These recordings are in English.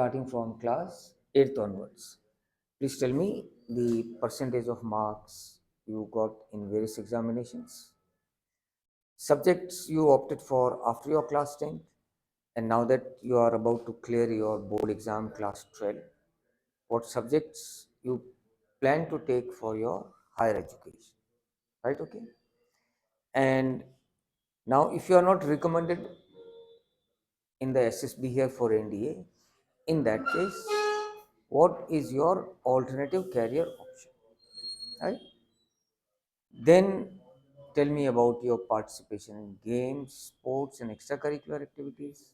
starting from class 8th onwards. Please tell me the percentage of marks you got in various examinations, subjects you opted for after your class 10th, and now that you are about to clear your board exam class 12, what subjects you plan to take for your higher education, right? Okay. And now, if you are not recommended in the SSB here for NDA, in that case, what is your alternative career option, right? Then tell me about your participation in games, sports, and extracurricular activities.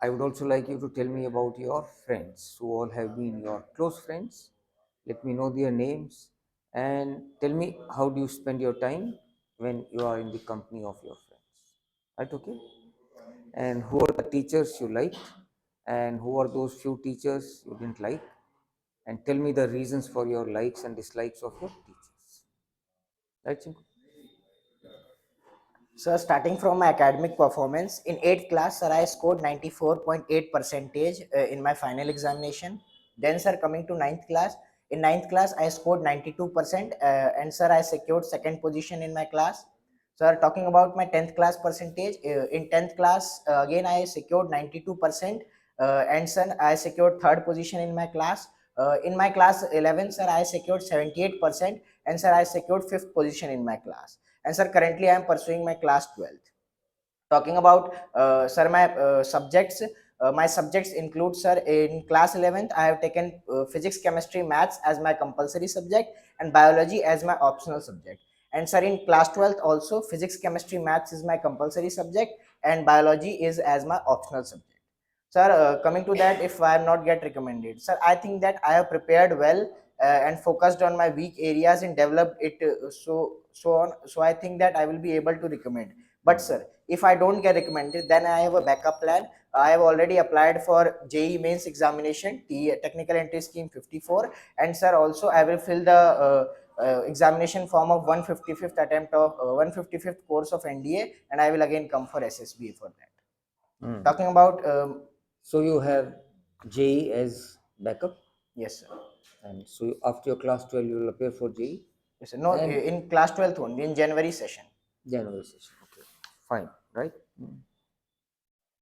I would also like you to tell me about your friends who all have been your close friends. Let me know their names and tell me how do you spend your time when you are in the company of your friends. Right? Okay. And who are the teachers you liked and who are those few teachers you didn't like, and tell me the reasons for your likes and dislikes of your teachers. Right, Chinku? So starting from my academic performance, in 8th class, sir, I scored 94.8 percentage in my final examination. Then, sir, coming to ninth class, in ninth class, I scored 92%, and sir, I secured second position in my class. Sir, talking about my 10th class percentage, in 10th class, again, I secured 92%, and sir, I secured third position in my class. In my class 11, sir, I secured 78%, and sir, I secured fifth position in my class. And sir, currently I am pursuing my class 12th. Talking about sir, my subjects include, sir, in class 11th I have taken physics, chemistry, maths as my compulsory subject and biology as my optional subject. And sir, in class 12th also physics, chemistry, maths is my compulsory subject and biology is as my optional subject. Sir, coming to that, if I am not get recommended, sir, I think that I have prepared well and focused on my weak areas and developed it so on. So I think that I will be able to recommend. But sir, if I don't get recommended, then I have a backup plan. I have already applied for JEE mains examination, technical entry scheme 54, and sir, also I will fill the examination form of 155th attempt of 155th course of NDA, and I will again come for SSB for that. Talking about So you have JE as backup, yes, sir. and so after your class 12, you will appear for JE. Yes, sir. No, And in class 12th only, in January session. January session. Okay, fine, right?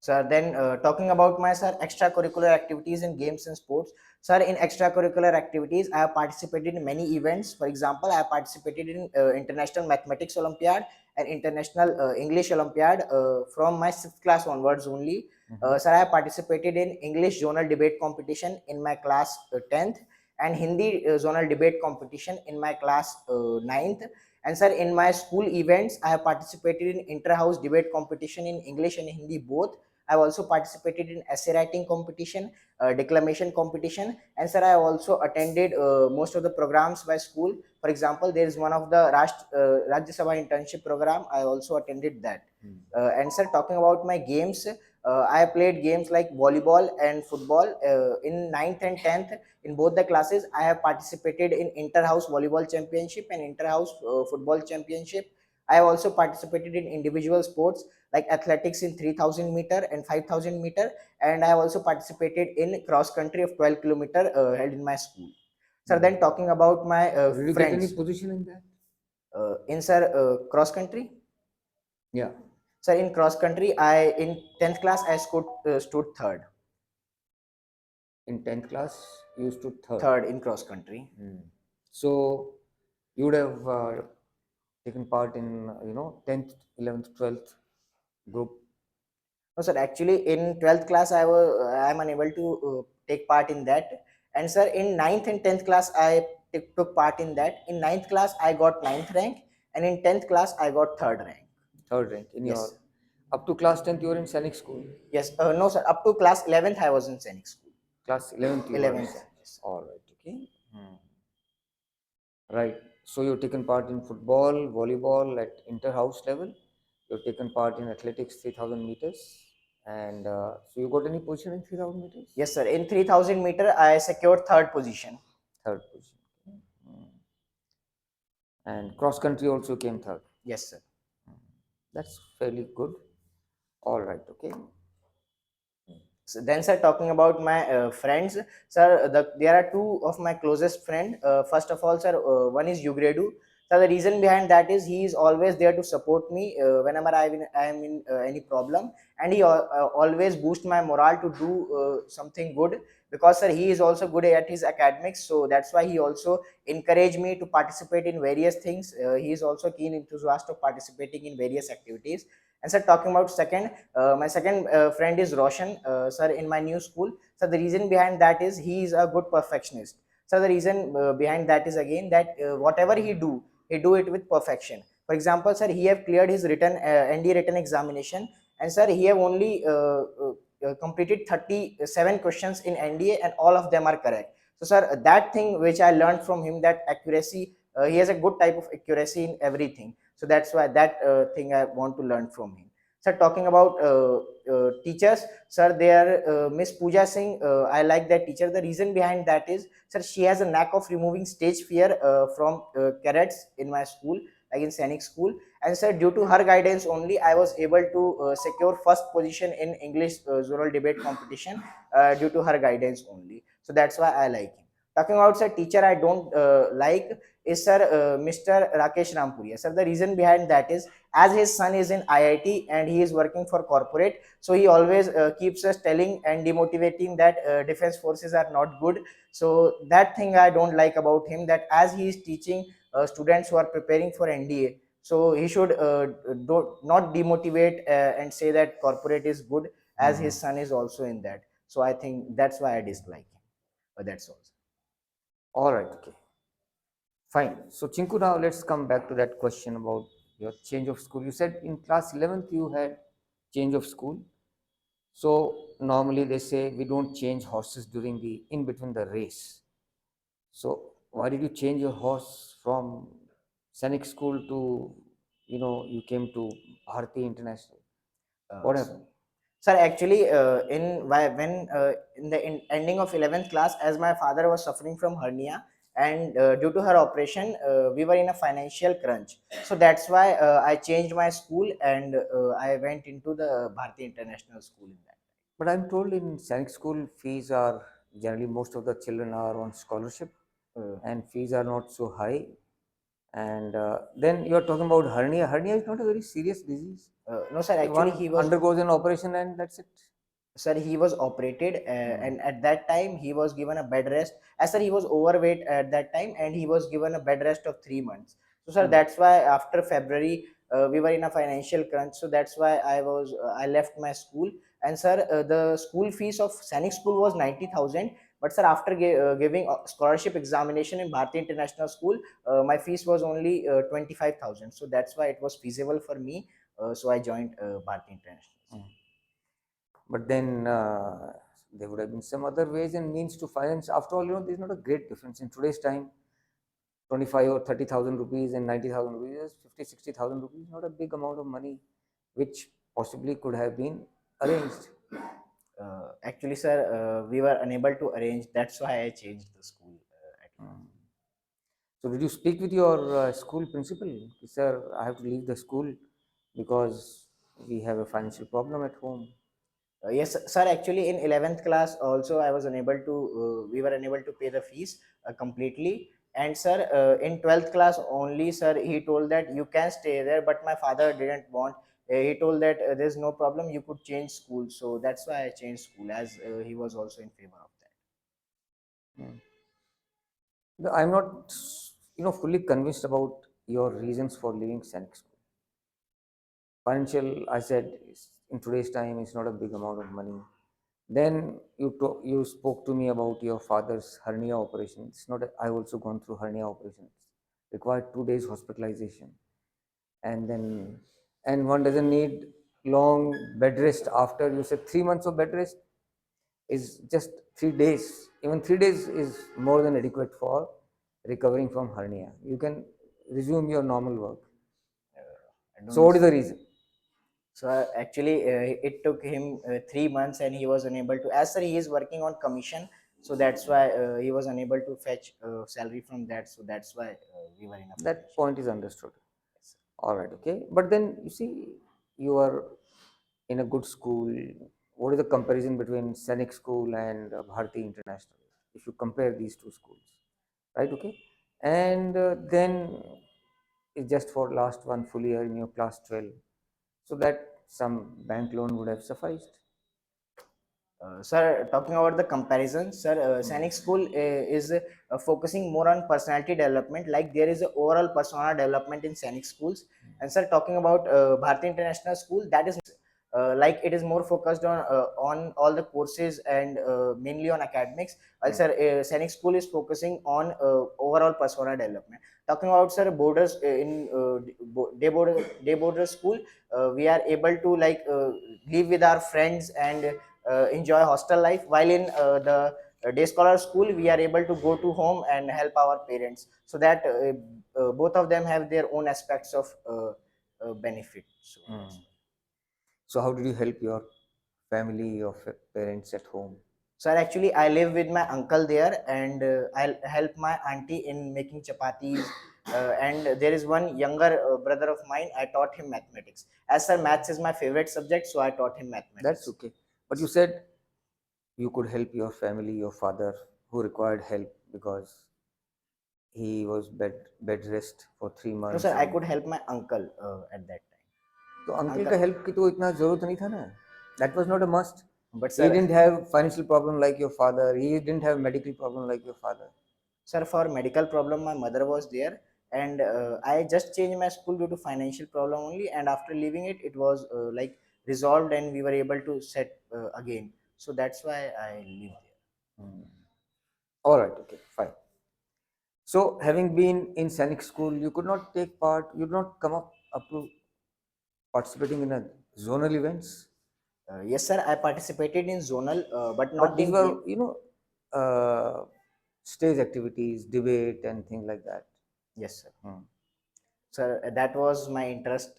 Sir, then talking about my, sir, extracurricular activities in games and sports. Sir, in extracurricular activities, I have participated in many events. For example, I have participated in International Mathematics Olympiad and International English Olympiad from my 6th class onwards only. Sir, I have participated in English Zonal Debate Competition in my class 10th and Hindi Zonal Debate Competition in my class 9th. And sir, in my school events, I have participated in inter-house debate competition in English and Hindi both. I've also participated in essay writing competition, declamation competition, and sir, I also attended most of the programs by school. For example, there is one of the Rajya Sabha internship program. I also attended that. And sir, talking about my games, I played games like volleyball and football. In 9th and 10th, in both the classes, I have participated in inter-house volleyball championship and inter-house football championship. I have also participated in individual sports like athletics in 3000 meter and 5000 meter, and I have also participated in cross country of 12 kilometer held in my school. Sir, then talking about my Did you get any friends, position in that? in sir cross country. Yeah. Sir, in cross country, I in 10th class I stood third. In 10th class, you stood third. Third in cross country. So you would have taken part in 10th, 11th, 12th group. No, sir. Actually, in 12th class, I am unable to take part in that. And sir, in ninth and 10th class, I took part in that. In ninth class, I got ninth rank, and in 10th class, I got third rank. Third rank in Yes, your sir. up to class 10th. You were in Sainik school. Yes. No, sir. Up to class 11th, I was in Sainik school. Class 11th, you were in 11th. Sainik. Yes. All right. Okay. Right. So you've taken part in football, volleyball at inter-house level. You've taken part in athletics 3000 meters. And so you got any position in 3000 meters? Yes, sir. In 3000 meter, I secured third position. Third position. And cross country also came third. Yes, sir. That's fairly good. All right. Okay. So then, sir, talking about my friends, sir, there are two of my closest friend. First of all, sir, one is Yugredu. So the reason behind that is he is always there to support me whenever I am in any problem, and he always boost my morale to do something good, because sir, he is also good at his academics. So that's why he also encourage me to participate in various things. He is also keen enthusiast of participating in various activities. And sir, talking about second, my second friend is Roshan, sir, in my new school. So the reason behind that is he is a good perfectionist. So the reason behind that is again that whatever he do it with perfection. For example, sir, he have cleared his written ND written examination, and sir, he have only completed 37 questions in NDA, and all of them are correct. So sir, that thing which I learned from him, that accuracy, he has a good type of accuracy in everything. So that's why that thing I want to learn from him. Sir, talking about teachers, sir, there Miss Pooja Singh, I like that teacher. The reason behind that is, sir, she has a knack of removing stage fear from cadets in my school, like in Sainik school. And sir, due to her guidance only, I was able to secure first position in English oral debate competition due to her guidance only. So that's why I like him. Talking about, sir, teacher I don't like is, sir, Mr. Rakesh Rampuria. Sir, the reason behind that is, as his son is in IIT and he is working for corporate, so he always keeps us telling and demotivating that defense forces are not good. So that thing I don't like about him, that as he is teaching students who are preparing for NDA, so he should not demotivate and say that corporate is good, as his son is also in that. So I think that's why I dislike him. That's all. All right, okay. Fine. So, Chinku, now let's come back to that question about your change of school. You said in class 11th you had change of school. So, normally they say we don't change horses during the in between the race. So, why did you change your horse from Scenic School to, you came to Bharati International? Uh, What happened? Sir, actually, in the ending of 11th class, as my father was suffering from hernia, and due to her operation, we were in a financial crunch. So that's why I changed my school, and I went into the Bharati International School in that. But I'm told in Scenic School fees are generally most of the children are on scholarship Uh, and fees are not so high. And then you are talking about hernia. Hernia is not a very serious disease. no, sir. Actually, One he was undergoes an operation and that's it. sir, he was operated, and at that time he was given a bed rest, as sir, he was overweight at that time, and he was given a bed rest of 3 months. So sir, that's why after February we were in a financial crunch. So that's why I left my school. And sir, the school fees of Sainik school was 90,000, but sir, after giving a scholarship examination in Bharati International School, my fees was only 25,000. So that's why it was feasible for me. So I joined Bharati International. But then there would have been some other ways and means to finance. After all, there's not a great difference in today's time. 25 or 30,000 rupees and 90,000 rupees, 50, 60,000 rupees, not a big amount of money, which possibly could have been arranged. Actually, sir, we were unable to arrange. That's why I changed the school. So, did you speak with your school principal? Sir, I have to leave the school because we have a financial problem at home. Yes, sir. Actually, in 11th class, also I was unable to. We were unable to pay the fees completely. And sir, in 12th class only, sir, he told that you can stay there, but my father didn't want. He told that there's no problem. You could change school. So that's why I changed school, as he was also in favor of that. I'm not, fully convinced about your reasons for leaving Scenic School. Financial, I said, in today's time is not a big amount of money. Then you spoke to me about your father's hernia operation. It's not I also gone through hernia operations, required 2 days hospitalization, and then and one doesn't need long bed rest. After you said 3 months of bed rest is just 3 days. Even 3 days is more than adequate for recovering from hernia. You can resume your normal work. I So don't. what is the reason? So actually, it took him 3 months, and he was unable to. As sir, he is working on commission, so that's why he was unable to fetch salary from that. So that's why we were in a That financial. point is understood. All right, okay. But then you see, you are in a good school. what is the comparison between Scenic School and Bharati International? If you compare these two schools, right? Okay, and then it's just for last one full year in your class 12, so that some bank loan would have sufficed. Sir, talking about the comparison, sir, Sainik School is focusing more on personality development. Like there is a overall persona development in Sainik schools. And sir, talking about Bharati International School, that is like it is more focused on all the courses and mainly on academics. While sir, Sainik School is focusing on overall persona development. Talking about sir borders in day border school, we are able to like live with our friends and enjoy hostel life, while in the day scholar school we are able to go to home and help our parents, so that both of them have their own aspects of benefit. So, So how did you help your family, your parents at home? sir, actually I live with my uncle there, and I'll help my auntie in making chapatis. And there is one younger brother of mine. I taught him mathematics. As sir, maths is my favorite subject, so I taught him mathematics. That's okay. But you said you could help your family, your father, who required help because he was bed rest for 3 months. No, sir, I could help my uncle at that time. तो uncle Uncle- का help की तो इतना जरूरत नहीं था ना. That was not a must. But He sir, didn't have financial problem like your father. He didn't have medical problem like your father. sir, for medical problem, my mother was there, and I just changed my school due to financial problem only. And after leaving it, it was like resolved, and we were able to set again. So that's why I live there. All right, okay, fine. So having been in Sainik school, you could not take part, you did not come up to participating in a zonal events. Yes, sir, I participated in zonal, but But not these in were, game. stage activities, debate and things like that. Yes, sir. Hmm. Sir, that was my interest.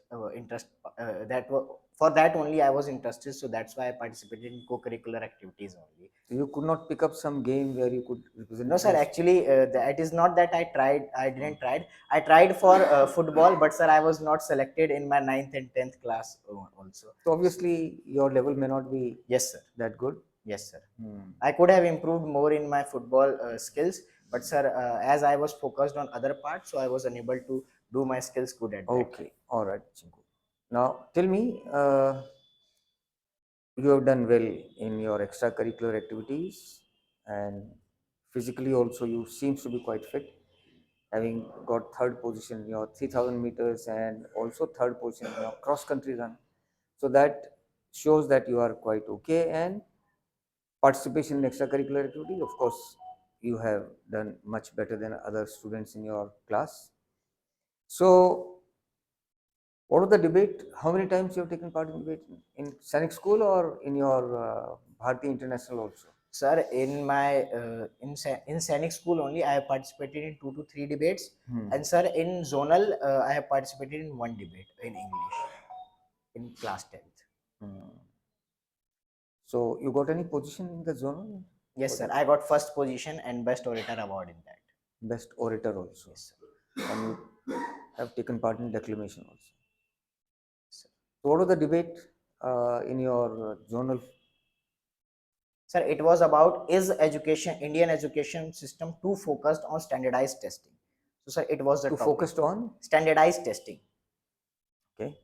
That was for that only I was interested, so that's why I participated in co-curricular activities only. So you could not pick up some game where you could represent. No, sir. this? Actually, that is not that I tried. I didn't tried. I tried for football, but sir, I was not selected in my 9th and 10th class also. So obviously your level may not be Yes, sir. that good. Yes, sir. Hmm. I could have improved more in my football skills, but sir, as I was focused on other parts, so I was unable to do my skills good at that time. Okay, all right, Chinku. Now tell me, you have done well in your extracurricular activities, and physically also you seems to be quite fit, having got third position in your 3000 meters and also third position in your cross country run. So that shows that you are quite okay. And participation in extracurricular activity, of course, you have done much better than other students in your class. So what was the debate? How many times you have taken part in debate in Sainik school or in your Bharati International also? Sir, in my in Sainik school only, I have participated in 2 to 3 debates, and sir, in zonal, I have participated in 1 debate in English in class 10th. So you got any position in the zonal? Yes, sir. I got first position and best orator award in that. Best orator also. Yes, sir. And you have taken part in declamation also. Sir. So what was the debate in your zonal? Sir, it was about is Indian education system too focused on standardized testing. So, sir, it was the Too topic. focused on? Standardized testing. Okay.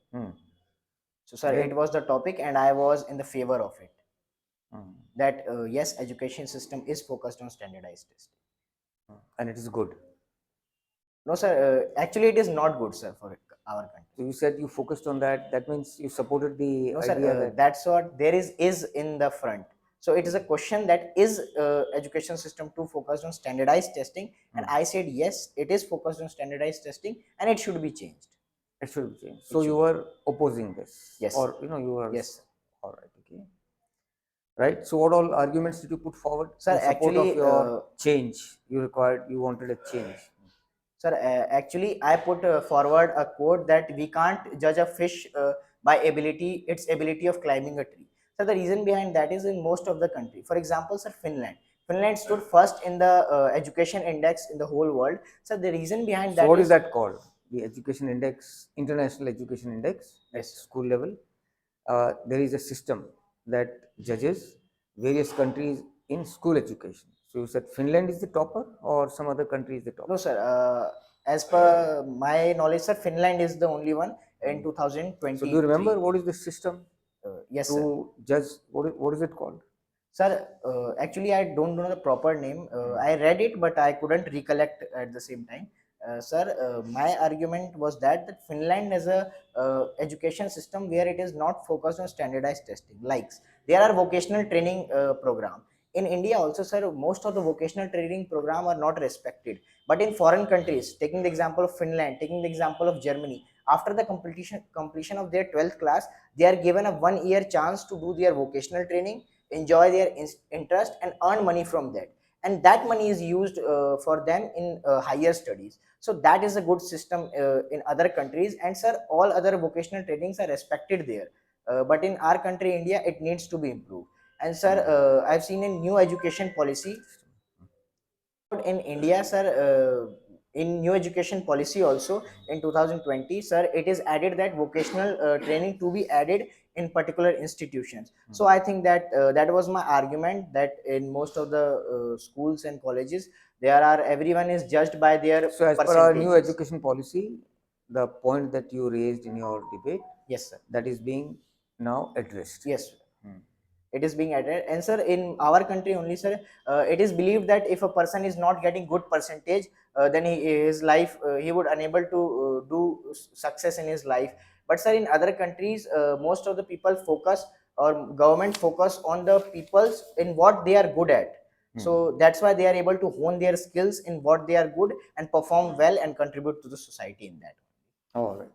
So, sir, Then- it was the topic, and I was in the favor of it. That yes, education system is focused on standardized testing. And it is good. No, sir. Actually, it is not good, sir, for our country. So you said you focused on that. That means you supported the No, idea sir. that That's what there is in the front. So it is a question that is education system too focused on standardized testing, and I said yes, it is focused on standardized testing, and it should be changed. it should be changed. So you were opposing this. Yes. Or you were. Yes, sir. All right. Okay. Right. So what all arguments did you put forward Sir, in support actually, of your change? You wanted a change. Sir, actually, I put forward a quote that we can't judge a fish by its ability of climbing a tree. So the reason behind that is in most of the country. For example, sir, Finland. Finland stood first in the education index in the whole world. So the reason behind So that what is that called? The education index, international education index at Yes, sir. school level. There is a system that judges various countries in school education. So you said Finland is the topper, or some other country is the topper? No, sir. As per my knowledge, sir, Finland is the only one in So do you 2023. remember what is the system Yes, sir. to judge? What is it called? Sir, actually, I don't know the proper name. I read it, but I couldn't recollect at the same time. Sir, my argument was that Finland has a education system where it is not focused on standardized testing. Like there are vocational training program. In India also, sir, most of the vocational training program are not respected. But in foreign countries, taking the example of Finland, taking the example of Germany, after the completion of their 12th class, they are given a 1 year chance to do their vocational training, enjoy their interest and earn money from that, and that money is used for them in higher studies. So that is a good system in other countries, and sir, all other vocational trainings are respected there, but in our country India it needs to be improved. And sir, I've seen a new education policy in India, sir. In new education policy also in 2020, sir, it is added that vocational training to be added in particular institutions. So I think that that was my argument, that in most of the schools and colleges, there are everyone is judged by their So as per our new percentages. education policy, the point that you raised in your debate, Yes, sir. that is being now addressed. Yes, sir. Hmm. It is being added, and sir, in our country only, sir, it is believed that if a person is not getting good percentage, then his life, he would unable to do success in his life. But sir, in other countries, most of the people focus, or government focus on the peoples in what they are good at. So that's why they are able to hone their skills in what they are good and perform well and contribute to the society in that. All right,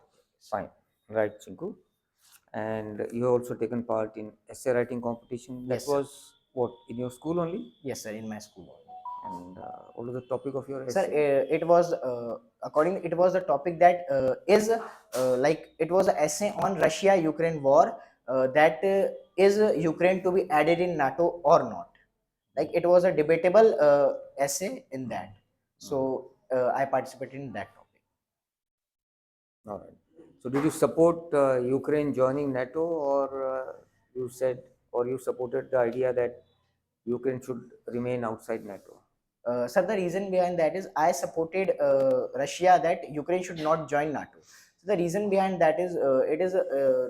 fine, right, Chinku. And you also taken part in essay writing competition. That Yes, sir. was what, in your school only? Yes, sir, in my school only. And what was the topic of your Sir, essay? it was according, it was the topic that is like it was an essay on Russia Ukraine war, that is Ukraine to be added in NATO or not. Like it was a debatable essay in that. So I participated in that topic. All right. So did you support Ukraine joining NATO, or you said, or you supported the idea that Ukraine should remain outside NATO? Sir, the reason behind that is I supported Russia that Ukraine should not join NATO. So the reason behind that is it is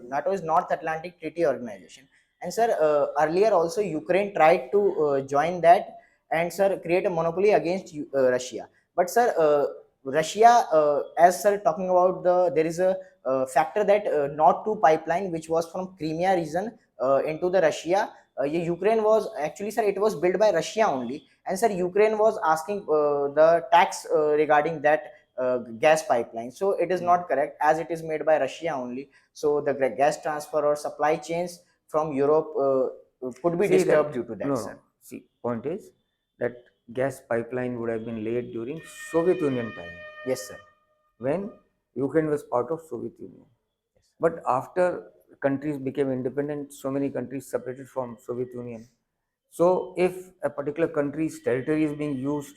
NATO is North Atlantic Treaty Organization, and sir, earlier also Ukraine tried to join that, and sir, create a monopoly against Russia. But sir, Russia, as sir talking about there is a factor that Nord 2 pipeline, which was from Crimea region into the Russia. Ukraine was actually, sir, it was built by Russia only, and sir, Ukraine was asking the tax regarding that gas pipeline. So it is not correct, as it is made by Russia only. So the gas transfer or supply chains from Europe could be See disturbed that, due to that, no, sir. no. See, point is that gas pipeline would have been laid during Soviet Union time, Yes, sir. when Ukraine was part of Soviet Union. But after countries became independent, so many countries separated from Soviet Union. So if a particular country's territory is being used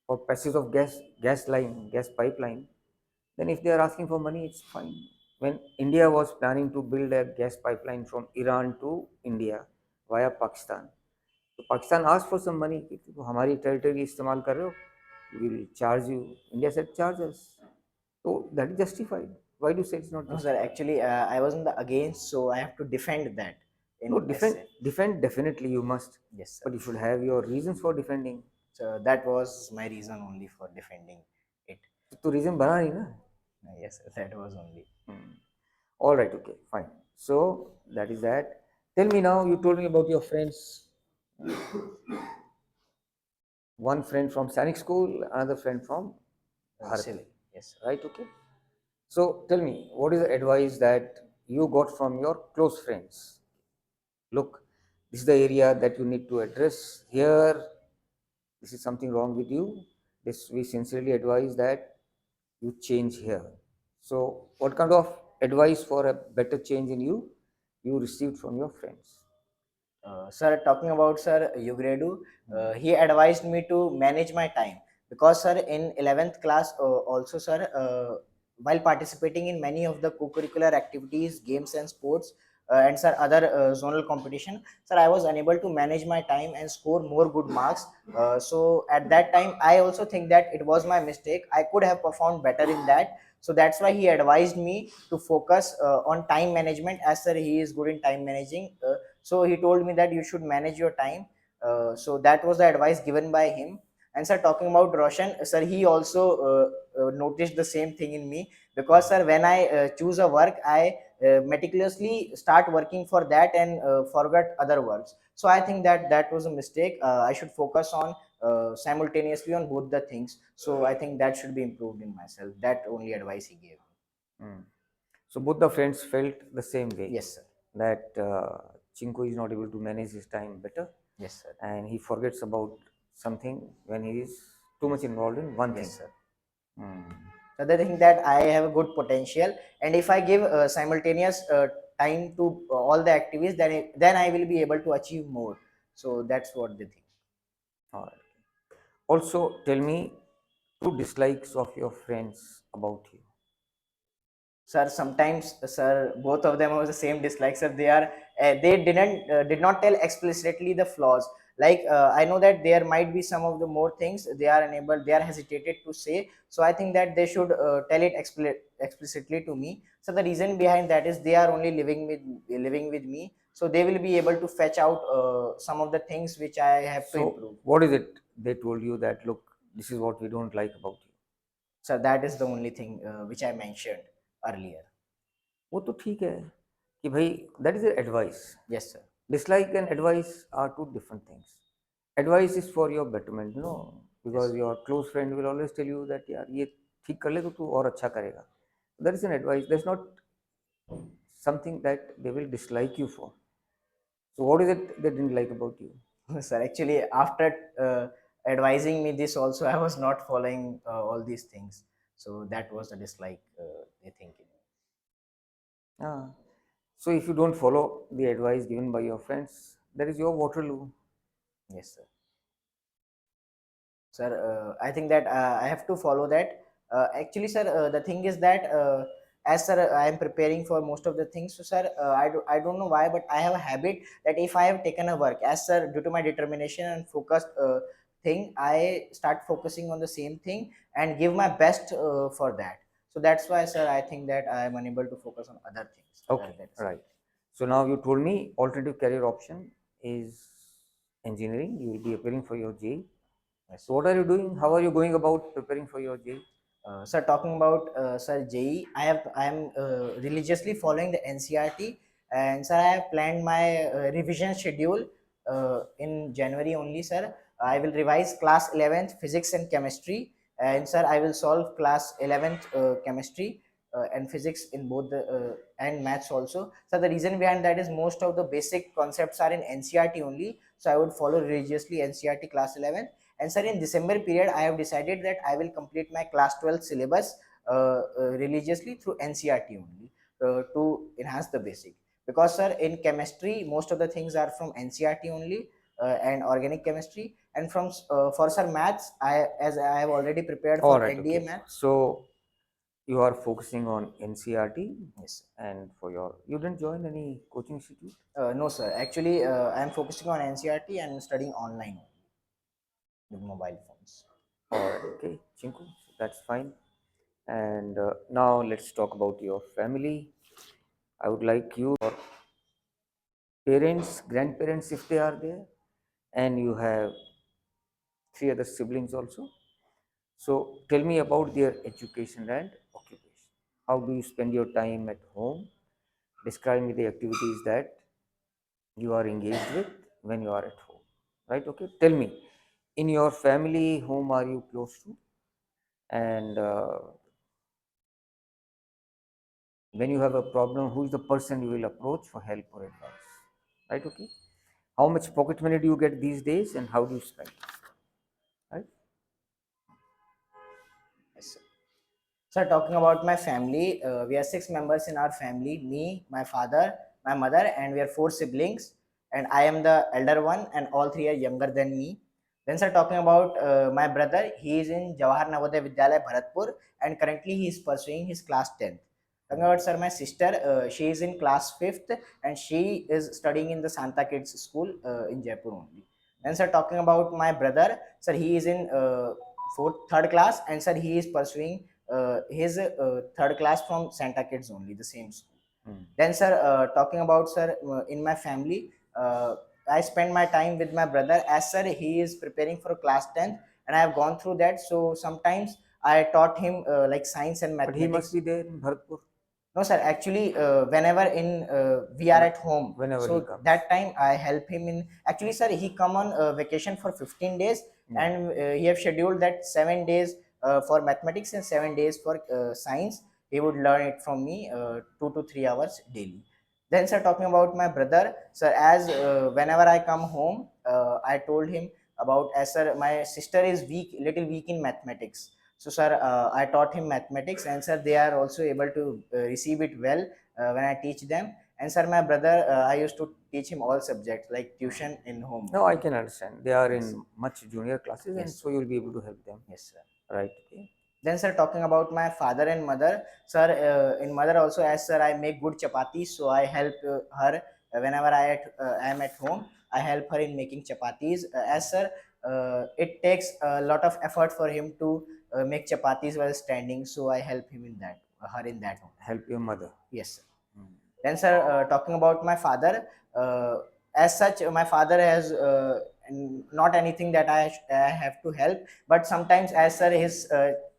for passage of gas line, gas pipeline, then if they are asking for money, it's fine. When India was planning to build a gas pipeline from Iran to India via Pakistan, so Pakistan asked for some money. कि तुम हमारी territory इस्तेमाल कर रहे हो, we will charge you. India said charge us. So that is justified. Why do you say it's not No, sir. justified? Actually, I was in the against, so I have to defend that No, in defend, essay. defend definitely you must, Yes, sir. but you should have your reasons for defending. So that was my reason only for defending it. तो reason बना नहीं ना. Yes, sir, that was only. All right, okay, fine. So that is that. Tell me now. You told me about your friends. One friend from Sanic School, another friend from Bharat. Civil. Yes, sir. Right? Okay. So tell me, what is the advice that you got from your close friends? Look, this is the area that you need to address here. This is something wrong with you. This, we sincerely advise that you change here. So, what kind of advice for a better change in you received from your friends? Sir, talking about sir Yugredu, he advised me to manage my time, because sir, in 11th class also, sir, while participating in many of the co-curricular activities, games and sports, and sir other zonal competition, sir I was unable to manage my time and score more good marks. So at that time I also think that it was my mistake. I could have performed better in that. So that's why he advised me to focus on time management, as sir he is good in time managing. So he told me that you should manage your time. So that was the advice given by him. And sir, talking about Roshan, sir, he also noticed the same thing in me, because sir, when I choose a work, I meticulously start working for that and forget other works. So I think that that was a mistake. I should focus on simultaneously on both the things. So I think that should be improved in myself. That only advice he gave. Mm. So both the friends felt the same way, Yes, sir. that Chinku is not able to manage his time better, Yes, sir. and he forgets about something when he is too much involved in one thing. Yes, sir. Mm. So they think that I have a good potential, and if I give simultaneous time to all the activities, then I will be able to achieve more. So that's what they think. All right. Also, tell me two dislikes of your friends about you. Sir, sometimes sir, both of them have the same dislikes, sir. They are did not tell explicitly the flaws. Like I know that there might be some of the more things they are unable, they are hesitated to say. So I think that they should tell it explicitly to me. So the reason behind that is they are only living with me, so they will be able to fetch out some of the things which I have to So, improve. what is it they told you that, look, this is what we don't like about you? So that is the only thing which I mentioned earlier. वो तो ठीक है कि भाई that is advice. Yes, sir. Dislike and advice are two different things. Advice is for your betterment, because Yes. your close friend will always tell you that यार ये ठीक कर ले तो तू और अच्छा करेगा. That is an advice. That's not something that they will dislike you for. So what is it they didn't like about you? Sir, actually, after advising me this, also I was not following all these things. So that was the dislike they think in me. Ah. So if you don't follow the advice given by your friends, that is your Waterloo. Yes, sir. Sir, I think that I have to follow that. Actually, sir, the thing is that as sir, I am preparing for most of the things. So, sir, I don't know why, but I have a habit that if I have taken a work, as sir, due to my determination and focused thing, I start focusing on the same thing and give my best for that. So that's why, sir, I think that I am unable to focus on other things. Okay, That's right. So now you told me alternative career option is engineering. You will be appearing for your J. yes. So what are you doing? How are you going about preparing for your J? Sir, talking about sir JE, I am religiously following the NCRT, and sir I have planned my revision schedule in January only, sir. I will revise class 11th physics and chemistry, and sir I will solve class 11th chemistry and physics in both the and maths also. So the reason behind that is most of the basic concepts are in NCRT only, so I would follow religiously NCRT class 11. And sir, in December period, I have decided that I will complete my class 12 syllabus religiously through NCRT only to enhance the basic. Because sir, in chemistry, most of the things are from NCRT only and organic chemistry. And from for sir maths, as I have already prepared All for right, NDA okay. maths. So you are focusing on NCRT, Yes. and for your, you didn't join any coaching institute? No, sir. Actually, I am focusing on NCRT and studying online with mobile phones. All right, okay, Chinku, so that's fine. And now let's talk about your family. I would like you, your parents, grandparents, if they are there, and you have three other siblings also. So tell me about their education and occupation. How do you spend your time at home? Describe me the activities that you are engaged with when you are at home. Right? Okay. Tell me, in your family, whom are you close to? And when you have a problem, who is the person you will approach for help or advice? Right? Okay. How much pocket money do you get these days, and how do you spend? Right? Yes, sir. So talking about my family, we are six members in our family: me, my father, my mother, and we are four siblings. And I am the elder one, and all three are younger than me. Then, sir, talking about my brother, he is in Jawahar Navodaya Vidyalaya, Bharatpur, and currently he is pursuing his class 10th. Talking about sir, my sister, she is in class fifth, and she is studying in the Santa Kids school in Jaipur only. Then sir, talking about my brother, sir, he is in third class, and sir, he is pursuing his third class from Santa Kids only, the same school. Then sir, talking about sir, in my family, I spend my time with my brother, as sir he is preparing for class 10th, and I have gone through that. So sometimes I taught him like science and But he mathematics. must be there in Bharatpur No, sir. Actually, whenever in we are at home, whenever he so comes. that time I help him in. Actually, sir, he come on vacation for 15 days, and he have scheduled that 7 days for mathematics and 7 days for science. He would learn it from me 2 to 3 hours daily. Then, sir, talking about my brother, sir, as whenever I come home, I told him about, as sir, my sister is weak, little weak in mathematics. So, sir, I taught him mathematics, and sir, they are also able to receive it well when I teach them. And sir, my brother, I used to teach him all subjects like tuition in home. No, I can understand. They are in much junior classes, and Yes, so you'll be able to help them. Yes, sir. Right. Okay. Then, sir, talking about my father and mother, sir, in mother also, as sir, I make good chapatis, so I help her whenever I am at home. I help her in making chapatis. As sir, it takes a lot of effort for him to make chapatis while standing, so I help him in that, her in that home. Help your mother. Yes, sir. Then, sir, talking about my father, as such, my father has not anything that I have to help, but sometimes, as sir,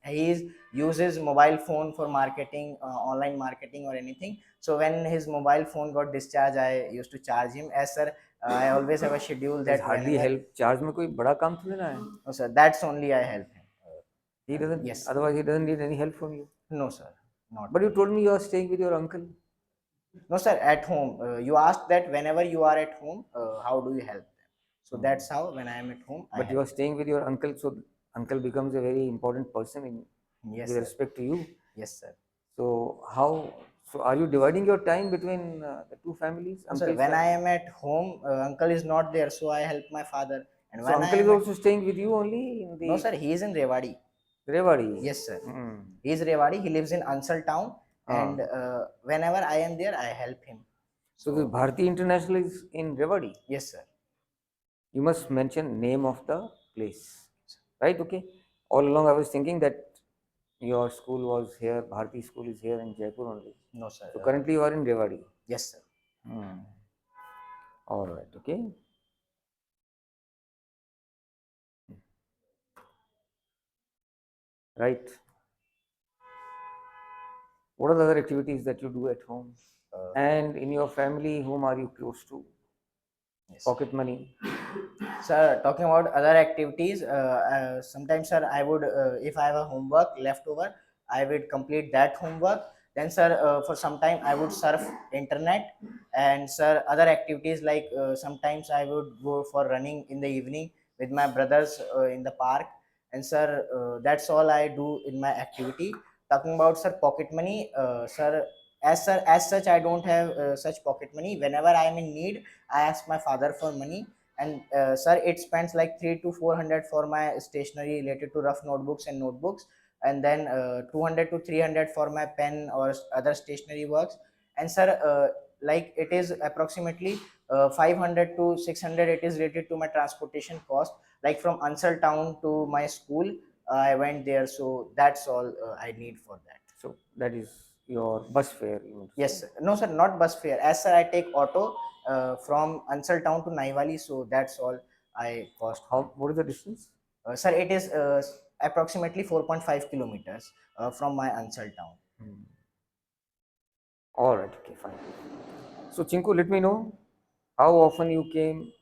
he uses mobile phone for marketing, online marketing or anything. So when his mobile phone got discharged, I used to charge him. As sir, I always have a schedule There's that hardly whenever. help. Charge में कोई बड़ा काम थोड़ी ना है. No, sir, that's only I help him. He doesn't. Yes. Otherwise, he doesn't need any help from you. No, sir, not. But you told me you are staying with your uncle. No, sir, at home. You asked that whenever you are at home, how do you help them? So that's how when I am at home, I But you help. are staying with your uncle, so uncle becomes a very important person in Yes, with sir. respect to you. Yes, sir. So how? So are you dividing your time between the two families? No, sir, Uncle's when I family? am at home, uncle is not there, so I help my father. And So when I uncle is am at, also staying with you only in no, the sir, he is in Rewadi. Rewari. Yes, sir. Hmm. He is Rewadi. He lives in Ansal town, Ah. and whenever I am there, I help him. So the Bharati International is in Rewari. Yes, sir. You must mention name of the place, right? Okay. All along I was thinking that your school was here, Bharati school is here in Jaipur only. No, sir. So currently you are in Rewari. Yes, sir. All right. Okay. Right. What are the other activities that you do at home? And in your family, whom are you close to? Yes. Pocket money. Sir, talking about other activities, sometimes, sir, I would, if I have a homework left over, I would complete that homework. Then, sir, for some time, I would surf internet. And, sir, other activities like sometimes I would go for running in the evening with my brothers in the park. And, sir, that's all I do in my activity. Talking about, sir, pocket money, sir, as such, I don't have such pocket money. Whenever I am in need, I ask my father for money. And sir, it spends like 3 to 400 for my stationery related to rough notebooks and notebooks, and then 200 to 300 for my pen or other stationery works. And sir, like it is approximately 500 to 600, it is related to my transportation cost, like from Ansal town to my school. I went there, so that's all I need for that. So that is your bus fare. You mean to Yes, say. sir. No, sir, not bus fare. As sir, I take auto from Ansal town to Naiwali, so that's all I cost. How? What is the distance? Sir, it is approximately 4.5 kilometers from my Ansal town. All right. Okay. Fine. So Chinku, let me know how often you came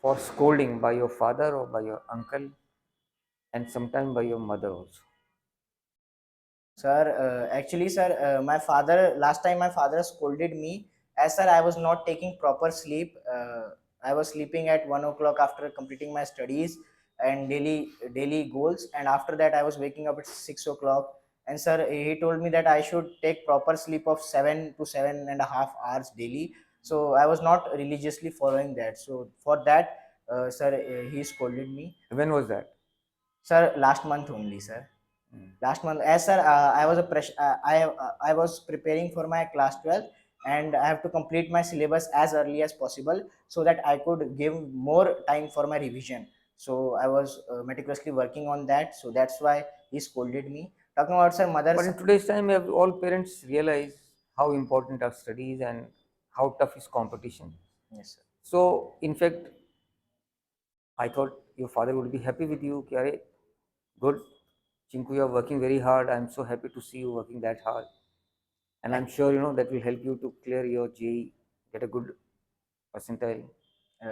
for scolding by your father or by your uncle, and sometime by your mother also. Sir, actually, sir, my father, last time my father scolded me, as sir, I was not taking proper sleep. I was sleeping at 1 o'clock after completing my studies and daily goals, and after that, I was waking up at 6 o'clock. And sir, he told me that I should take proper sleep of 7 to 7.5 hours daily. So I was not religiously following that. So for that, sir, he scolded me. When was that? Sir, last month only, sir. Last month, as sir, I was I was preparing for my class 12, and I have to complete my syllabus as early as possible so that I could give more time for my revision. So I was meticulously working on that, so that's why he scolded me. Talking about sir But mother's. in today's time, all parents realize how important are studies and how tough is competition. Yes sir. So, in fact, I thought your father would be happy with you. कि अरे good, Chinku, you are working very hard. I'm so happy to see you working that hard, and I'm sure that will help you to clear your JE, get a good percentile.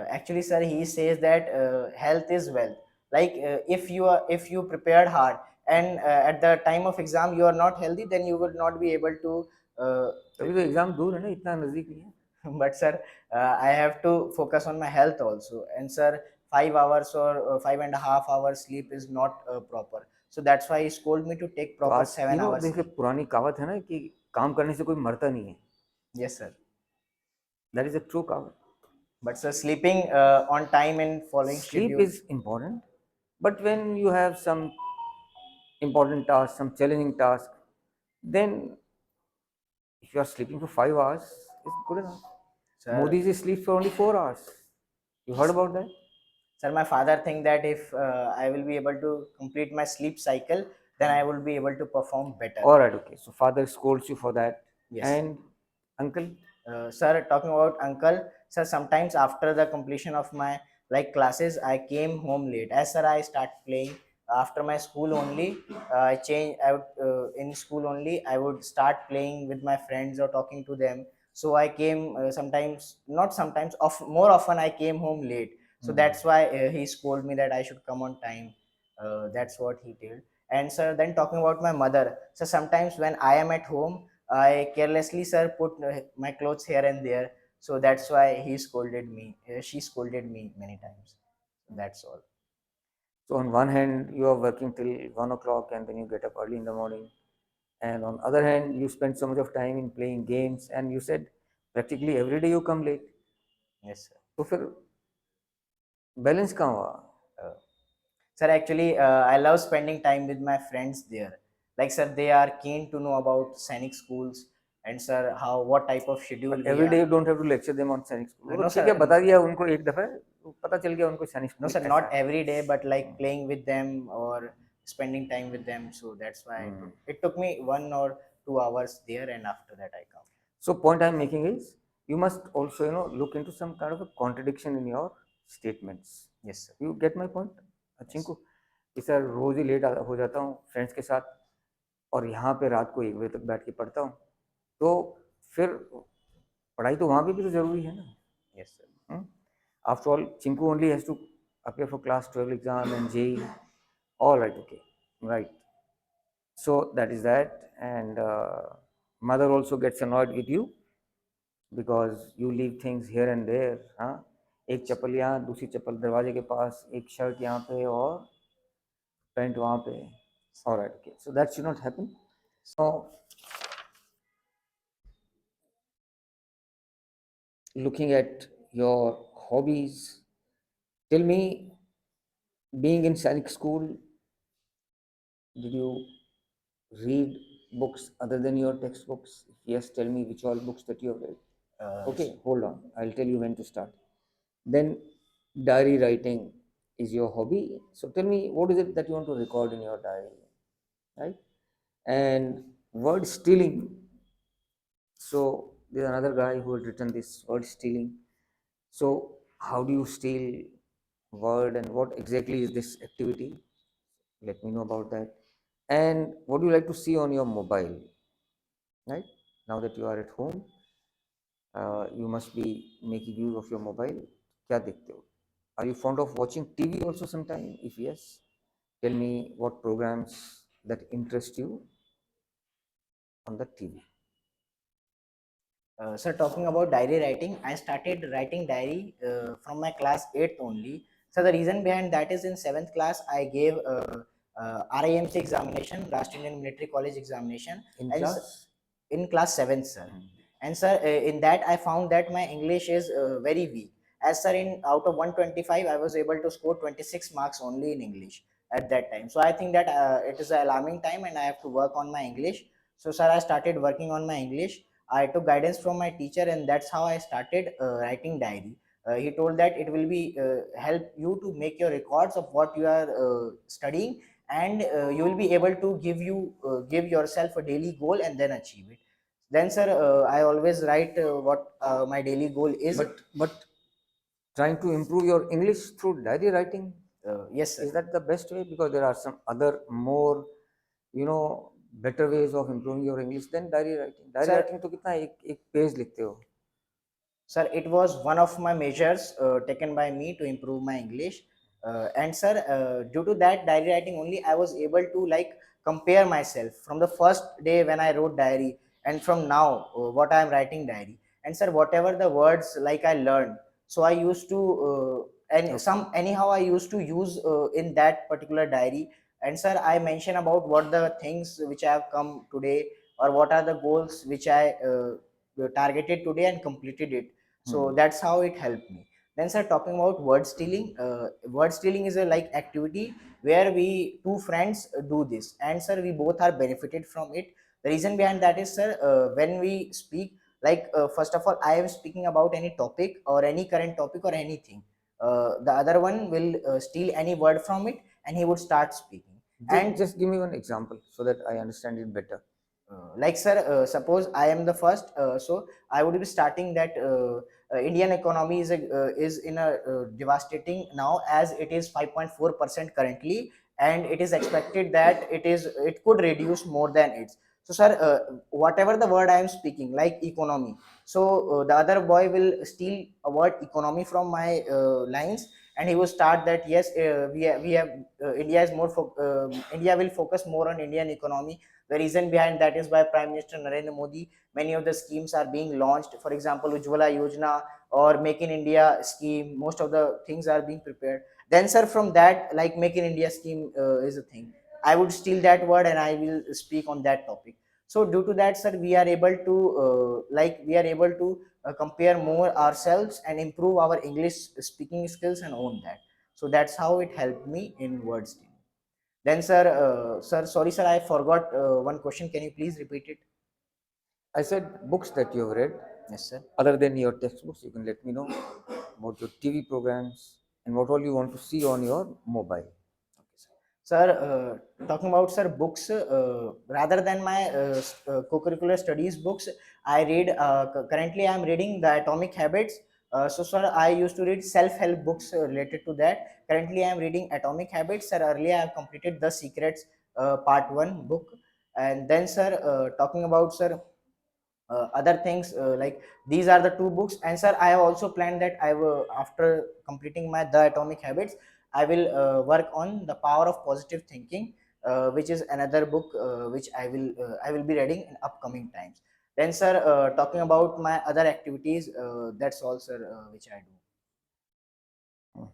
Actually sir, he says that health is wealth. Like if you prepared hard and at the time of exam you are not healthy, then you will not be able to uh, तभी तो exam दूर है ना, इतना नजदीक नहीं है. but sir, I have to focus on my health also, and sir, 5 hours or 5.5 hours sleep is not proper, so that's why he scolded me to take तो proper आज 7 hours देखिए sleep. पुरानी कहावत है ना कि काम करने से कोई मरता नहीं है. Yes sir. That is a true कहावत. But sir, sleeping on time and following Sleep schedule. is important, but when you have some important task, some challenging task, then if you are sleeping for 5 hours, it's good enough. Sir, Modi ji sleeps for only 4 hours. You heard about that? sir, my father think that if I will be able to complete my sleep cycle, then I will be able to perform better. All right, okay. So father scolds you for that. Yes. And uncle? Sir, talking about uncle, sir, sometimes after the completion of my like classes, I came home late. As sir, I start playing after my school only. I change. I would in school only. I would start playing with my friends or talking to them. So I came sometimes, not sometimes, more often I came home late. So that's why he scolded me that I should come on time. That's what he did. And sir, then talking about my mother, so sometimes when I am at home, I carelessly, sir, put my clothes here and there. So that's why he scolded me. She scolded me many times. That's all. So on one hand, you are working till 1 o'clock and then you get up early in the morning. And on other hand, you spend so much of time in playing games and you said practically every day you come late. Yes, sir. तो फिर balance कहाँ हुआ? Uh, sir, actually, I love spending time with my friends there. Like, sir, they are keen to know about Sainik schools and, sir, how what type of schedule But we every are. day you don't have to lecture them on सैनिक school. वो No, तो ठीक sir. है, बता दिया उनको एक दफा, तो पता चल गया उनको सैनिक No, स्कूल sir, ऐसा not है. every day, but like playing with them or spending time with them. So that's why it took me 1 or 2 hours there, and after that I come. So point I'm making is you must also look into some kind of a contradiction in your statements. Yes, sir. You get my point? Chinku कि sir रोज ही late हो जाता हूँ friends के साथ और यहाँ पे रात को 1 बजे तक बैठ के पढ़ता हूँ, तो फिर पढ़ाई तो वहाँ पे भी तो जरूरी है ना. Yes, sir. After all, Chinku only has to appear for class 12 exam and JE. All right, okay, right. So that is that, and mother also gets annoyed with you because you leave things here and there. हाँ, एक चप्पल यहाँ, दूसरी चप्पल दरवाजे के पास, एक shirt यहाँ पे और पैंट वहाँ पे. All right, okay. So that should not happen. So looking at your hobbies, tell me, being in Sainik school, did you read books other than your textbooks? If yes, tell me which all books that you have read. Okay, hold on. I'll tell you when to start. Then, diary writing is your hobby. So tell me, what is it that you want to record in your diary, right? And word stealing. So there's another guy who had written this word stealing. So how do you steal word and what exactly is this activity? Let me know about that. And what do you like to see on your mobile? Right now that you are at home, you must be making use of your mobile. क्या देखते हो? Are you fond of watching TV also sometime? If yes, tell me what programs that interest you on the TV. Sir, talking about diary writing, I started writing diary from my class 8th only. So the reason behind that is in 7th class, I gave RIMC examination, Last Indian Military College examination. In and class? in class 7th, sir. And sir, in that I found that my English is very weak. As sir, in out of 125, I was able to score 26 marks only in English. at that time. So I think that it is an alarming time and I have to work on my English. So sir, I started working on my English. I took guidance from my teacher, and that's how I started writing diary. He told that it will be help you to make your records of what you are studying, and you will be able to give yourself a daily goal and then achieve it. Then sir, I always write what my daily goal is. But trying to improve your English through diary writing, Yes sir. is that the best way? Because there are some other more, better ways of improving your English than diary writing. Diary Sir, writing तो कितना एक page लिखते हो? sir, it was one of my measures taken by me to improve my English. And sir, due to that diary writing only, I was able to like compare myself from the first day when I wrote diary and from now what I am writing diary. And sir, whatever the words like I learned, so I used to and some anyhow I used to use in that particular diary. And sir, I mention about what the things which I have come today, or what are the goals which I targeted today and completed it. So that's how it helped me. Then sir, talking about word stealing is a like activity where we two friends do this, and sir, we both are benefited from it. The reason behind that is sir, when we speak, like first of all, I am speaking about any topic or any current topic or anything, the other one will steal any word from it and he would start speaking. And Just give me one example so that I understand it better. like sir, suppose I am the first, so I would be starting that Indian economy is in a devastating now, as it is 5.4% currently, and it is expected that it could reduce more than it. So sir, whatever the word I am speaking like economy, so the other boy will steal a word economy from my lines, and he will start that yes, we have India is more India will focus more on Indian economy. The reason behind that is by Prime Minister Narendra Modi. Many of the schemes are being launched. For example, Ujjwala Yojana or Make in India scheme. Most of the things are being prepared. Then, sir, from that, like Make in India scheme is a thing. I would steal that word and I will speak on that topic. So, due to that, sir, we are able to compare more ourselves and improve our English speaking skills and own that. So that's how it helped me in word stealing. Then, sir, sorry, sir, I forgot one question. Can you please repeat it? I said books that you have read, Yes, sir. other than your textbooks. You can let me know about your TV programs and what all you want to see on your mobile. Okay, sir. Sir, talking about sir books, rather than my co-curricular studies books, I read. Currently, I am reading the Atomic Habits. So, sir, I used to read self-help books related to that. Currently, I am reading Atomic Habits. Sir, earlier I have completed The Secrets Part One book, and then, sir, talking about sir other things, like these are the two books. And sir, I have also planned that I will, after completing my The Atomic Habits, I will work on The Power of Positive Thinking, which is another book which I will be reading in upcoming times. Then sir, talking about my other activities, that's all sir, which I do.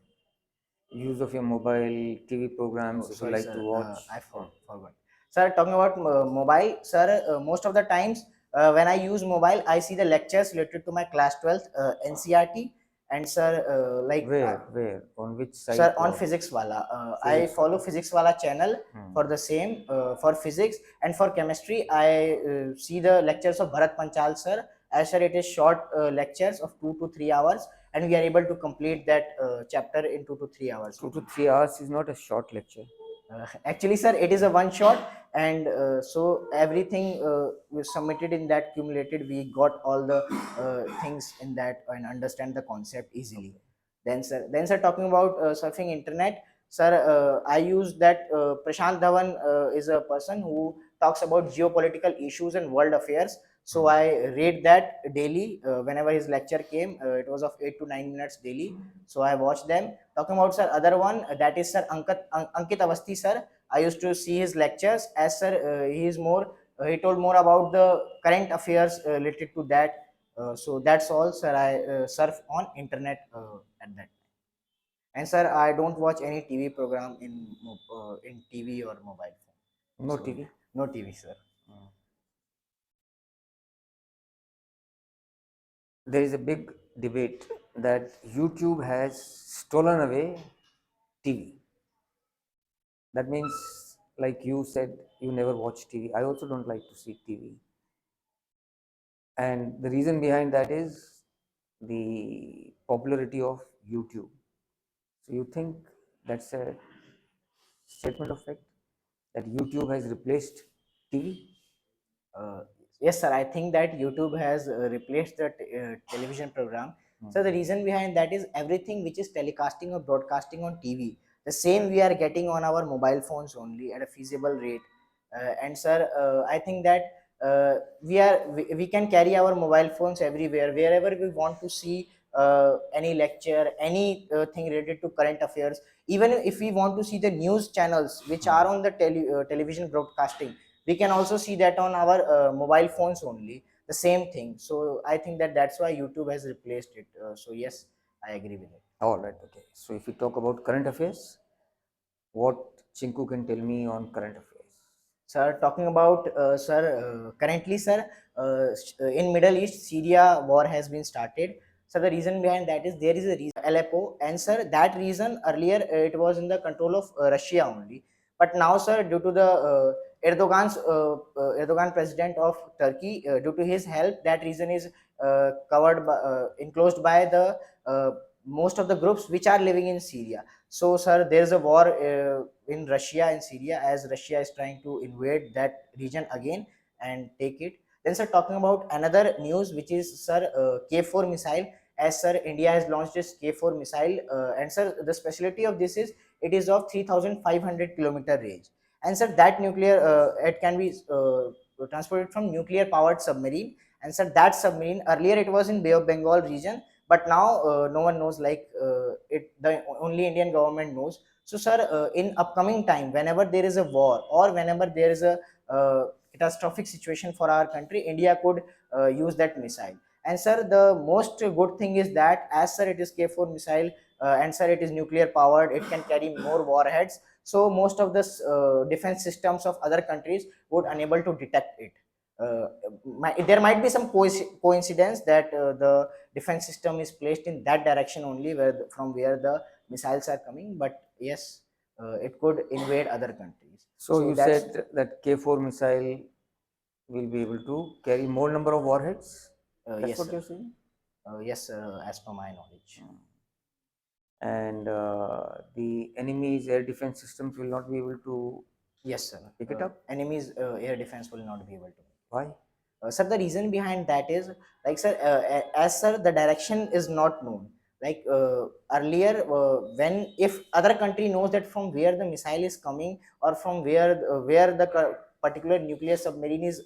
Use of your mobile, TV programs Oh, if you sorry, like to sir. watch. I forgot. Sir, talking about mobile, sir, most of the times when I use mobile, I see the lectures related to my class 12th NCRT, and sir, Where? On which sir, site? on Or Physics Wala. I physics? follow Physics Wala channel for the same, for physics, and for chemistry. I see the lectures of Bharat Panchal sir. As sir, it is short lectures of 2 to 3 hours, and we are able to complete that chapter in 2 to 3 hours Two to only. 3 hours is not a short lecture. Actually, sir, it is a one shot, and so everything was submitted in that cumulated. We got all the things in that and understand the concept easily. Okay. Then sir, talking about surfing internet, sir, I use that Prashant Dhawan is a person who talks about geopolitical issues and world affairs. So I read that daily whenever his lecture came. It was of 8 to 9 minutes daily. So I watched them. Talking about sir, other one, that is sir Ankit Avasthi sir. I used to see his lectures, as sir, he is more he told more about the current affairs related to that. So that's all sir, I surf on internet at that. And sir, I don't watch any TV program in TV or mobile phone. No So TV. no TV, sir. There is a big debate that YouTube has stolen away TV. That means, like you said, you never watch TV. I also don't like to see TV. And the reason behind that is the popularity of YouTube. So you think that's a statement of fact that YouTube has replaced TV? Uh, yes, sir. I think that YouTube has replaced the television program. So the reason behind that is everything which is telecasting or broadcasting on TV, the same we are getting on our mobile phones only at a feasible rate. And sir, I think that we can carry our mobile phones everywhere, wherever we want to see any lecture, any thing related to current affairs. Even if we want to see the news channels which are on the television broadcasting, we can also see that on our mobile phones only, the same thing. So I think that that's why YouTube has replaced it. So yes, I agree with it. All right, okay. So if we talk about current affairs, what Chinku can tell me on current affairs? Sir, talking about sir, currently, sir, in Middle East, Syria war has been started. So the reason behind that is there is a reason Aleppo, and sir, that reason earlier it was in the control of Russia only. But now, sir, due to the Erdogan president of Turkey, due to his help, that reason is enclosed by the most of the groups which are living in Syria. So, sir, there is a war in Russia and Syria, as Russia is trying to invade that region again and take it. Then, sir, talking about another news, which is, sir, K4 missile. As sir, India has launched this K4 missile, and sir, the specialty of this is it is of 3,500-kilometer range. And sir, that nuclear it can be transported from nuclear powered submarine. And sir, that submarine earlier it was in Bay of Bengal region, but now no one knows, like it the only Indian government knows. So sir, in upcoming time, whenever there is a war or whenever there is a catastrophic situation for our country, India could use that missile. And sir, the most good thing is that as sir it is K4 missile, and sir it is nuclear powered, it can carry more warheads. So most of the defense systems of other countries would unable to detect it. uh, there might be some coincidence that the defense system is placed in that direction only, where from where the missiles are coming. But yes, it could invade other countries. So So you that's said that K4 missile will be able to carry more number of warheads. That's yes, what sir. you're saying. Yes, sir, as per my knowledge. And the enemy's air defense systems will not be able to Yes, sir. pick it up. Enemies air defense will not be able to. Why? Sir, the reason behind that is, like sir, as sir, the direction is not known. Like earlier, when if other country knows that from where the missile is coming, or from where the particular nuclear submarine is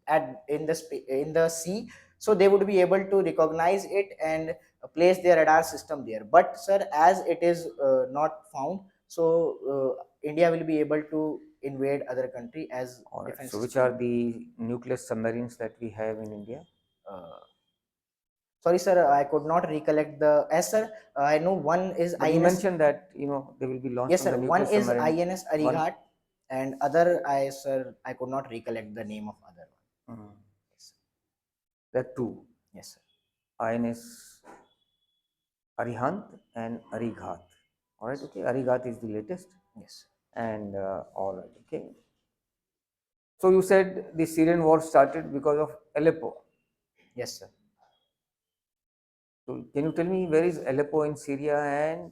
at in the sea, so they would be able to recognize it and place their radar system there. But sir, as it is not found, so India will be able to invade other country as All right. defense So which are system. the nuclear submarines that we have in India? Uh, Sorry, sir, I could not recollect the. Yes, sir, I know one is But you INS. mentioned that they will be launched Yes, from sir, the one nuclear is submarine. INS One. Arighat, and other I could not recollect the name of other one. Mm. Yes, There are two. yes, sir. INS Arihant and Arighat. All right. Okay. Arighat is the latest. Yes, And all right. Okay. So you said the Syrian war started because of Aleppo. yes, sir. So can you tell me where is Aleppo in Syria and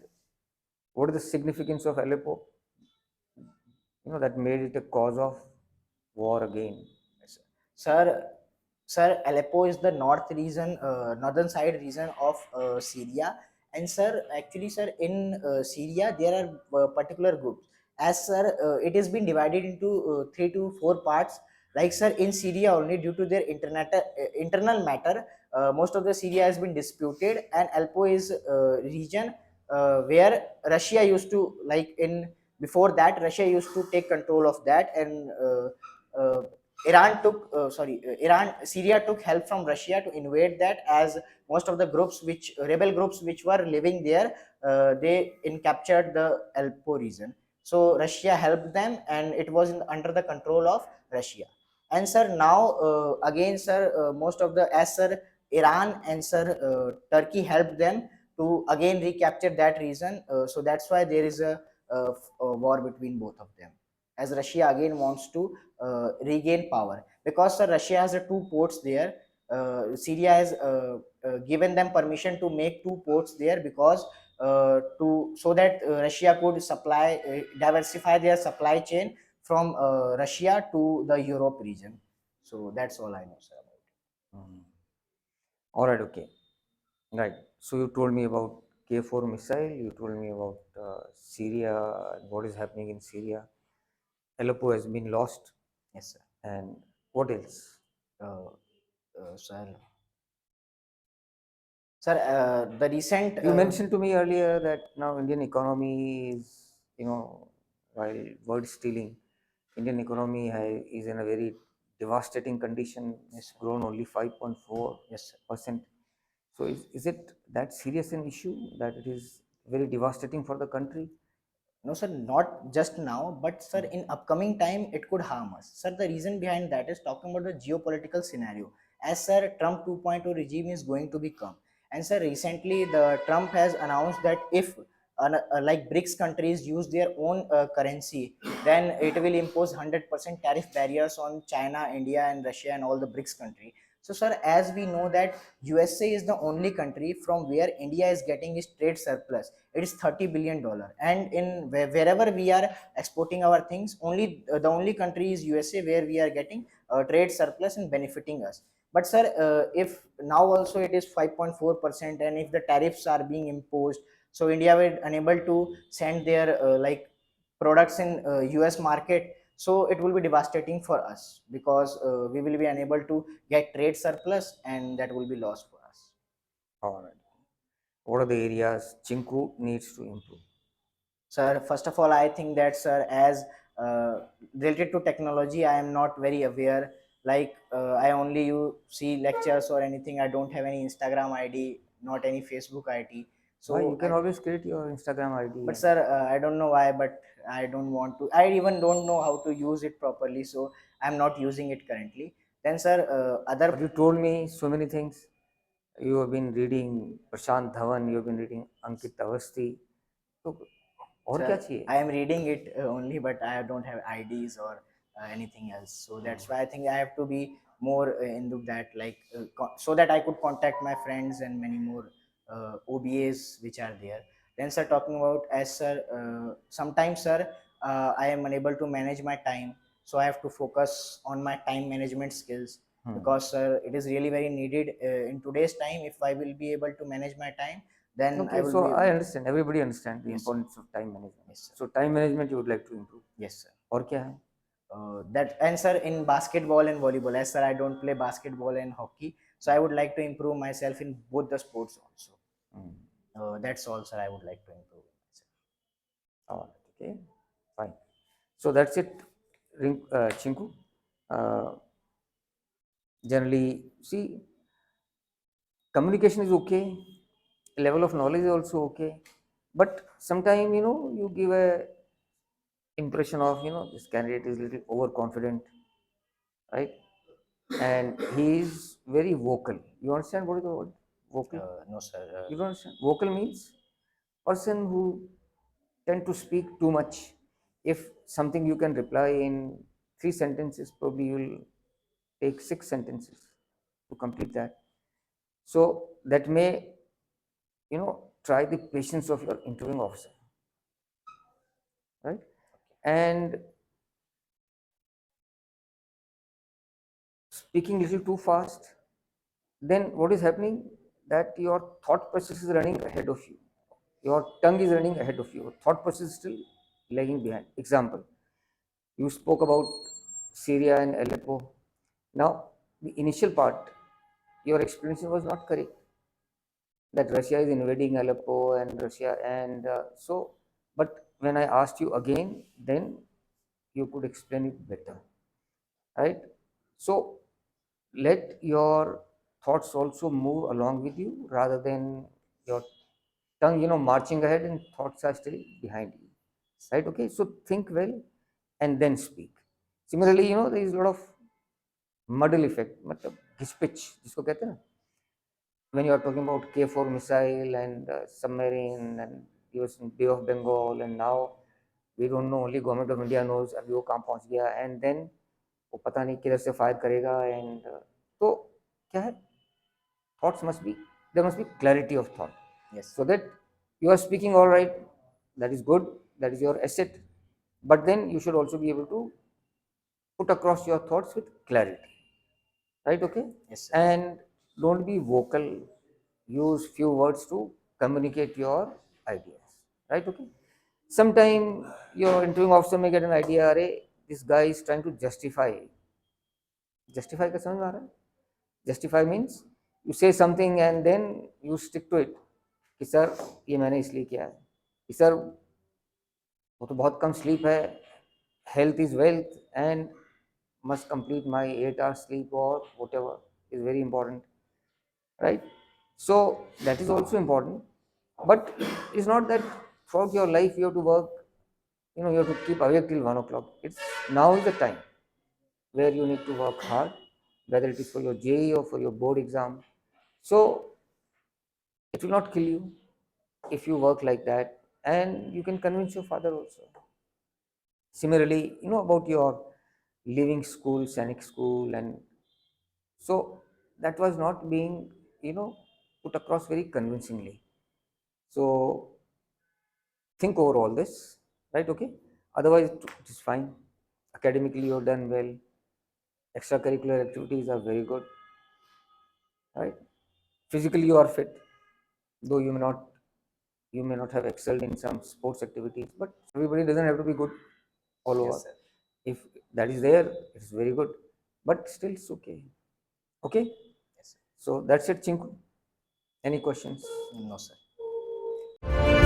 what is the significance of Aleppo? That made it a cause of war again. Yes, sir. Sir, Aleppo is the northern side region of Syria. And sir, actually, sir, in Syria there are particular groups. As sir, it has been divided into 3 to 4 parts. Like sir, in Syria only, due to their internal matter, most of the Syria has been disputed, and Aleppo is region where Russia used to, like in before that, Russia used to take control of that. And uh, Iran, Syria took help from Russia to invade that, as most of the rebel groups which were living there, they captured the Aleppo region. So Russia helped them, and it was under the control of Russia. And sir, now again, sir, most of the as sir, Iran and sir, Turkey helped them to again recapture that region. So that's why there is a war between both of them, as Russia again wants to regain power, because Russia has two ports there. Syria has given them permission to make two ports there, because to so that Russia could supply diversify their supply chain from Russia to the Europe region. So that's all I know, sir, about it. Mm. All right, okay. Right. So you told me about K4 missile, you told me about Syria and what is happening in Syria. Aleppo has been lost, Yes, sir. and what else? Uh, sir, the recent You mentioned to me earlier that now Indian economy is, while word stealing, Indian economy is in a very devastating condition. It's grown only 5.4%. yes, sir. So is it that serious an issue that it is very devastating for the country? No, sir, not just now, but sir, in upcoming time, it could harm us. Sir, the reason behind that is talking about the geopolitical scenario. As sir, Trump 2.0 regime is going to become. And sir, recently the Trump has announced that if like BRICS countries use their own currency, then it will impose 100% tariff barriers on China, India, and Russia and all the BRICS country. So, sir, as we know that USA is the only country from where India is getting its trade surplus. It is $30 billion, and in wherever we are exporting our things, only the only country is USA where we are getting trade surplus and benefiting us. But sir, if now also it is 5.4%, and if the tariffs are being imposed, so India will unable to send their like products in US market, so it will be devastating for us, because we will be unable to get trade surplus, and that will be loss for us. All right. What are the areas Chinku needs to improve? Sir, first of all, I think that, sir, as related to technology, I am not very aware. Like, I only you see lectures or anything. I don't have any Instagram ID, not any Facebook ID. Why? You So, can always create your Instagram ID. but sir, I don't know why, but I don't want to. I even don't know how to use it properly. So, I'm not using it currently. Then, sir, But you other. told me so many things. You have been reading Prashant Dhawan, you have been reading Ankit Awasthi. तो और क्या Sir, चाहिए? I am reading it only, but I don't have IDs or anything else. So that's why I think I have to be more into that, like so that I could contact my friends and many more OBAs which are there. Then, sir, talking about, as sir, sometimes, sir, I am unable to manage my time, so I have to focus on my time management skills, because sir, it is really very needed in today's time. If I will be able to manage my time, then I Okay, will so be. I understand. Everybody understands the Yes, sir. importance of time management. Yes, sir. So time management you would like to improve. Yes, sir. और क्या है? That answer in basketball and volleyball, as sir, I don't play basketball and hockey, so I would like to improve myself in both the sports also. That's all, sir, I would like to improve myself. All right, okay, fine. So that's it, Chinku. Uh, Generally, see, communication is okay, level of knowledge is also okay, but sometimes you give a impression of this candidate is little overconfident, right? And he is very vocal. You understand what is the word vocal? No, sir. You don't understand? Vocal means person who tend to speak too much. If something you can reply in 3 sentences, probably you'll take 6 sentences to complete that. So that may, try the patience of your interviewing officer, right? And speaking little too fast, then what is happening? That your thought process is running ahead of you. Your tongue is running ahead of you. Your thought process is still lagging behind. Example, you spoke about Syria and Aleppo. Now, the initial part, your explanation was not correct. That Russia is invading Aleppo and Russia, and but when I asked you again, then you could explain it better, right? So, let your thoughts also move along with you rather than your tongue, marching ahead and thoughts are still behind you, right? Okay, so think well and then speak. Similarly, there is a lot of muddle effect, मतलब घिसपिच जिसको कहते हैं ना, when you are talking about K4 missile and submarine and US Bay of Bengal, and now we don't know, only government of India knows अभी वो कहाँ पहुँच गया, एंड देन वो पता नहीं किधर से फायर करेगा, एंड तो क्या है, thoughts must be, there must be clarity of thought. Yes. So that you are speaking all right, that is good, that is your asset, but then you should also be able to put across your thoughts with clarity, right? Okay. Yes, sir. And don't be vocal, use few words to communicate your ideas, right? Okay. Sometime your interviewing officer may get an idea, Arey, this guy is trying to justify का समझ में आ रहा है? Justify means you say something and then you stick to it कि sir ये मैंने इसलिए किया है, कि सर वो तो बहुत कम स्लीप है, health is wealth and must complete my 8 hours sleep or whatever is very important, right? So that is also important, but it's not that throughout your life you have to work, you know, you have to keep awake till 1 o'clock. It's now is the time where you need to work hard, whether it is for your JE or for your board exam. So it will not kill you if you work like that, and you can convince your father also. Similarly, you know about your leaving school, Sainik school, and so that was not being, you know, put across very convincingly. So think over all this, right? Okay. Otherwise, it is fine. Academically, you've done well. Extracurricular activities are very good, right? Physically, you are fit, though you may not have excelled in some sports activities, but everybody doesn't have to be good all over. Yes, sir. If that is there, it's very good, but still it's okay. Okay. Yes, sir. So that's it, Chinku. Any questions? No, sir.